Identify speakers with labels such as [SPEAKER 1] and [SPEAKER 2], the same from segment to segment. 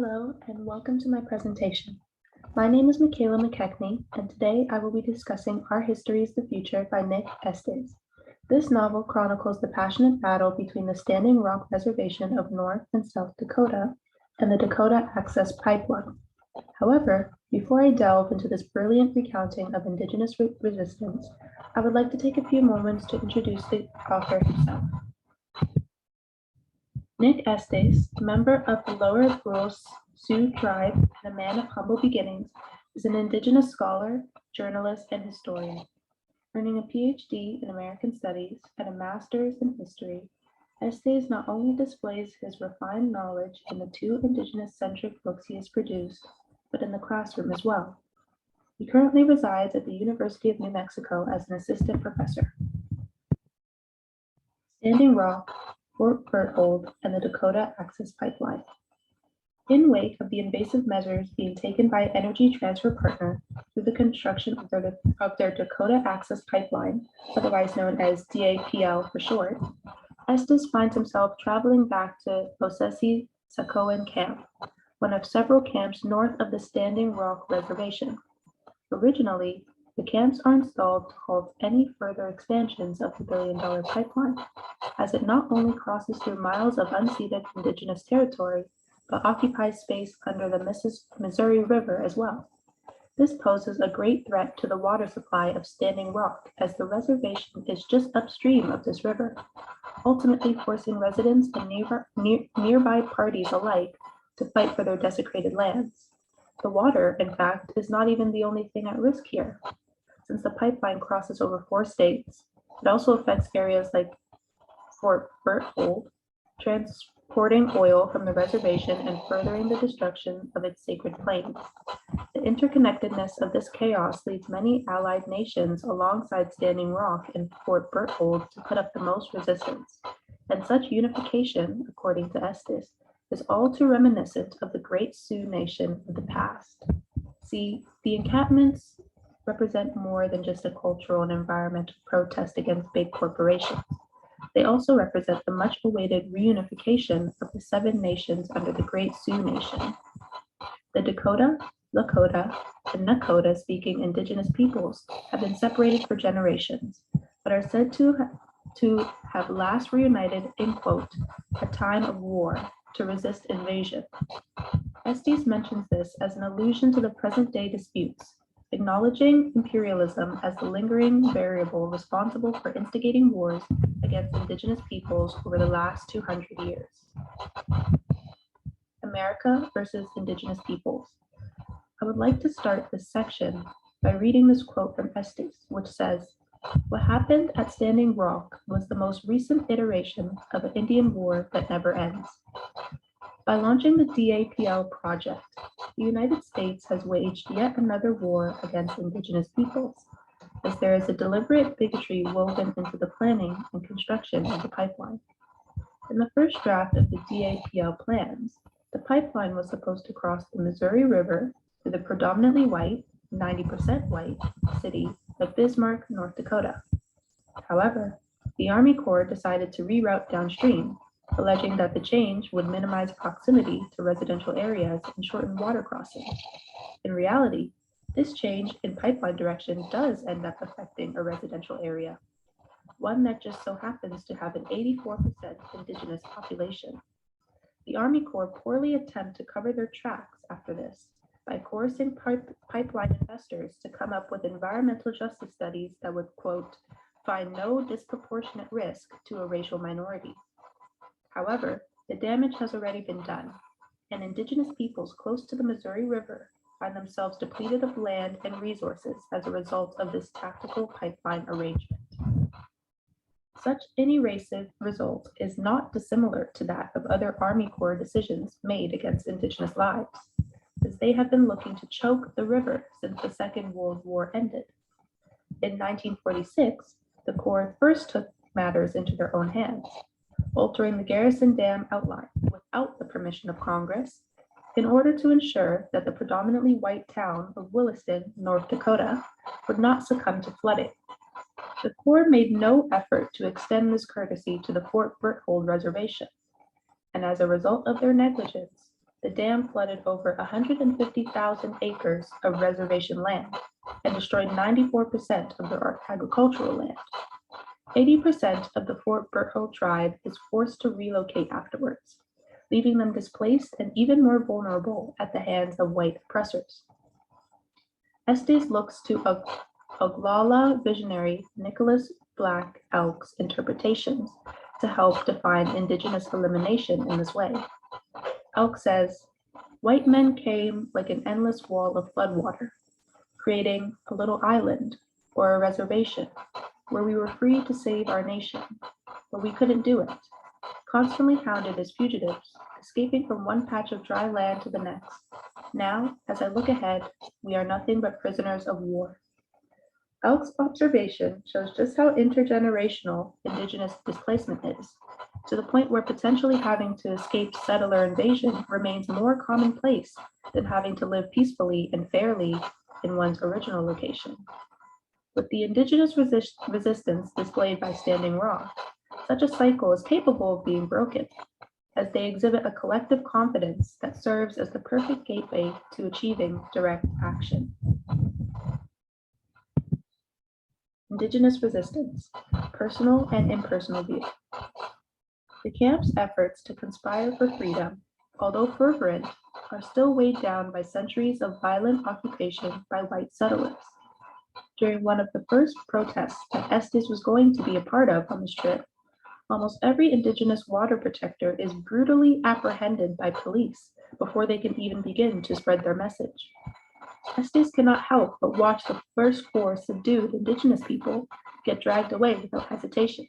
[SPEAKER 1] Hello, and welcome to my presentation. My name is Michaela McKechnie, and today I will be discussing Our History is the Future by Nick Estes. This novel chronicles the passionate battle between the Standing Rock Reservation of North and South Dakota and the Dakota Access Pipeline. However, before I delve into this brilliant recounting of Indigenous resistance, I would like to take a few moments to introduce the author himself. Nick Estes, member of the Lower Rural Sioux tribe and a man of humble beginnings, is an Indigenous scholar, journalist, and historian. Earning a PhD in American Studies and a Master's in History, Estes not only displays his refined knowledge in the two Indigenous-centric books he has produced, but in the classroom as well. He currently resides at the University of New Mexico as an assistant professor. Standing Rock, Fort Berthold, and the Dakota Access Pipeline. In wake of the invasive measures being taken by Energy Transfer Partner through the construction of their Dakota Access Pipeline, otherwise known as DAPL for short, Estes finds himself traveling back to Osesi-Sacoan Camp, one of several camps north of the Standing Rock Reservation. Originally, the camps are installed to halt any further expansions of the billion-dollar pipeline, as it not only crosses through miles of unceded Indigenous territory, but occupies space under the Missouri River as well. This poses a great threat to the water supply of Standing Rock, as the reservation is just upstream of this river, ultimately forcing residents and nearby parties alike to fight for their desecrated lands. The water, in fact, is not even the only thing at risk here. Since the pipeline crosses over 4 states, it also affects areas like Fort Berthold, transporting oil from the reservation and furthering the destruction of its sacred plains. The interconnectedness of this chaos leads many allied nations alongside Standing Rock and Fort Berthold to put up the most resistance, and such unification, according to Estes, is all too reminiscent of the great Sioux nation of the past. See, the encampments represent more than just a cultural and environmental protest against big corporations. They also represent the much-awaited reunification of the 7 nations under the Great Sioux Nation. The Dakota, Lakota, and Nakota-speaking Indigenous peoples have been separated for generations, but are said to have last reunited in, quote, a time of war to resist invasion. Estes mentions this as an allusion to the present-day disputes, acknowledging imperialism as the lingering variable responsible for instigating wars against Indigenous peoples over the last 200 years. America versus Indigenous peoples. I would like to start this section by reading this quote from Estes, which says, "What happened at Standing Rock was the most recent iteration of an Indian war that never ends." By launching the DAPL project, the United States has waged yet another war against Indigenous peoples, as there is a deliberate bigotry woven into the planning and construction of the pipeline. In the first draft of the DAPL plans, the pipeline was supposed to cross the Missouri River through the predominantly white, 90% white, city of Bismarck, North Dakota. However, the Army Corps decided to reroute downstream, alleging that the change would minimize proximity to residential areas and shorten water crossings. In reality, this change in pipeline direction does end up affecting a residential area, one that just so happens to have an 84% Indigenous population. The Army Corps poorly attempt to cover their tracks after this by coercing pipeline investors to come up with environmental justice studies that would, quote, find no disproportionate risk to a racial minority. However, the damage has already been done, and Indigenous peoples close to the Missouri River find themselves depleted of land and resources as a result of this tactical pipeline arrangement. Such an erasive result is not dissimilar to that of other Army Corps decisions made against Indigenous lives, as they have been looking to choke the river since the Second World War ended. In 1946, the Corps first took matters into their own hands, altering the Garrison Dam outline without the permission of Congress in order to ensure that the predominantly white town of Williston, North Dakota, would not succumb to flooding. The Corps made no effort to extend this courtesy to the Fort Berthold Reservation, and as a result of their negligence, the dam flooded over 150,000 acres of reservation land and destroyed 94% of their agricultural land. 80% of the Fort Berthold tribe is forced to relocate afterwards, leaving them displaced and even more vulnerable at the hands of white oppressors. Estes looks to Oglala visionary Nicholas Black Elk's interpretations to help define indigenous elimination in this way. Elk says, white men came like an endless wall of floodwater, creating a little island or a reservation where we were free to save our nation, but we couldn't do it, constantly hounded as fugitives, escaping from one patch of dry land to the next. Now, as I look ahead, we are nothing but prisoners of war. Elk's observation shows just how intergenerational indigenous displacement is, to the point where potentially having to escape settler invasion remains more commonplace than having to live peacefully and fairly in one's original location. With the indigenous resistance displayed by Standing Rock, such a cycle is capable of being broken, as they exhibit a collective confidence that serves as the perfect gateway to achieving direct action. Indigenous resistance, personal and impersonal view. The camp's efforts to conspire for freedom, although fervent, are still weighed down by centuries of violent occupation by white settlers. During one of the first protests that Estes was going to be a part of on this trip, almost every indigenous water protector is brutally apprehended by police before they can even begin to spread their message. Estes cannot help but watch the first 4 subdued indigenous people get dragged away without hesitation,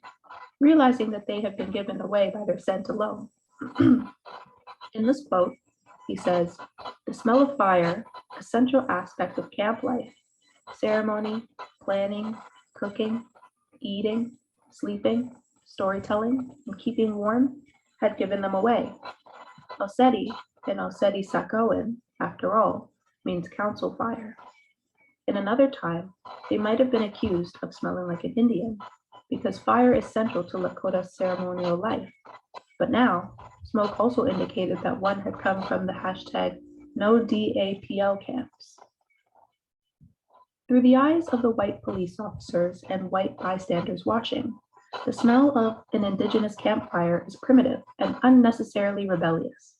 [SPEAKER 1] realizing that they have been given away by their scent alone. In this quote, he says, "The smell of fire, a central aspect of camp life, ceremony, planning, cooking, eating, sleeping, storytelling, and keeping warm, had given them away. Oseti and Oseti Sakoan, after all, means council fire. In another time, they might have been accused of smelling like an Indian, because fire is central to Lakota ceremonial life. But now, smoke also indicated that one had come from the hashtag #NoDAPL camps." Through the eyes of the white police officers and white bystanders watching, the smell of an indigenous campfire is primitive and unnecessarily rebellious.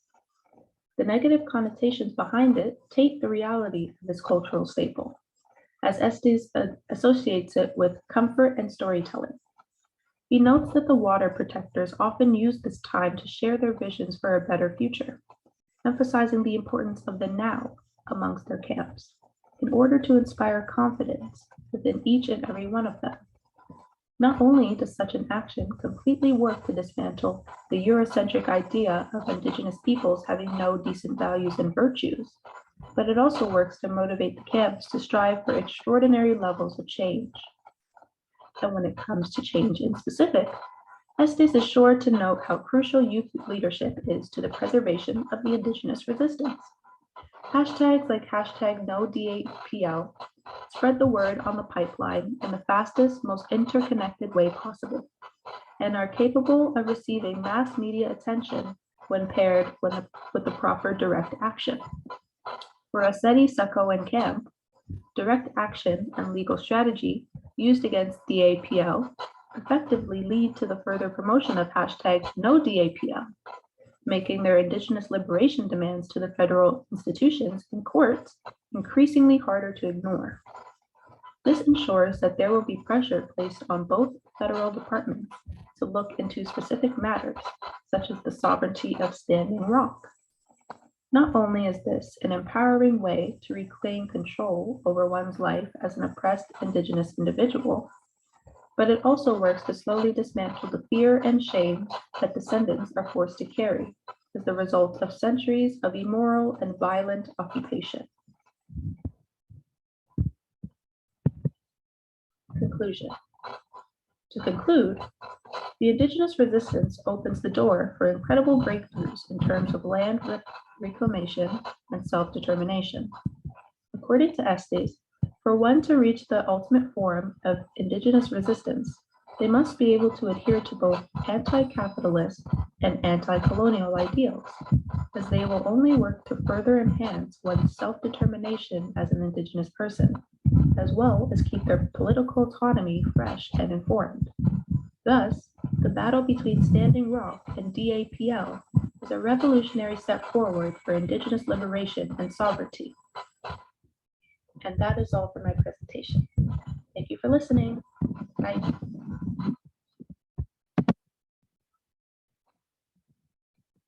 [SPEAKER 1] The negative connotations behind it taint the reality of this cultural staple, as Estes associates it with comfort and storytelling. He notes that the water protectors often use this time to share their visions for a better future, emphasizing the importance of the now amongst their camps, in order to inspire confidence within each and every one of them. Not only does such an action completely work to dismantle the Eurocentric idea of indigenous peoples having no decent values and virtues, but it also works to motivate the camps to strive for extraordinary levels of change. And when it comes to change in specific, Estes is sure to note how crucial youth leadership is to the preservation of the indigenous resistance. Hashtags like #NoDAPL spread the word on the pipeline in the fastest, most interconnected way possible, and are capable of receiving mass media attention when paired with the proper direct action. For Oseti Sakoan camp, direct action and legal strategy used against DAPL effectively lead to the further promotion of #NoDAPL, making their indigenous liberation demands to the federal institutions and courts increasingly harder to ignore. This ensures that there will be pressure placed on both federal departments to look into specific matters, such as the sovereignty of Standing Rock. Not only is this an empowering way to reclaim control over one's life as an oppressed indigenous individual, but it also works to slowly dismantle the fear and shame that descendants are forced to carry as the result of centuries of immoral and violent occupation. Conclusion. To conclude, the indigenous resistance opens the door for incredible breakthroughs in terms of land reclamation and self-determination. According to Estes, for one to reach the ultimate form of indigenous resistance, they must be able to adhere to both anti-capitalist and anti-colonial ideals. as they will only work to further enhance one's self-determination as an Indigenous person, as well as keep their political autonomy fresh and informed. Thus, the battle between Standing Rock and DAPL is a revolutionary step forward for Indigenous liberation and sovereignty. And that is all for my presentation. Thank you for listening. Bye.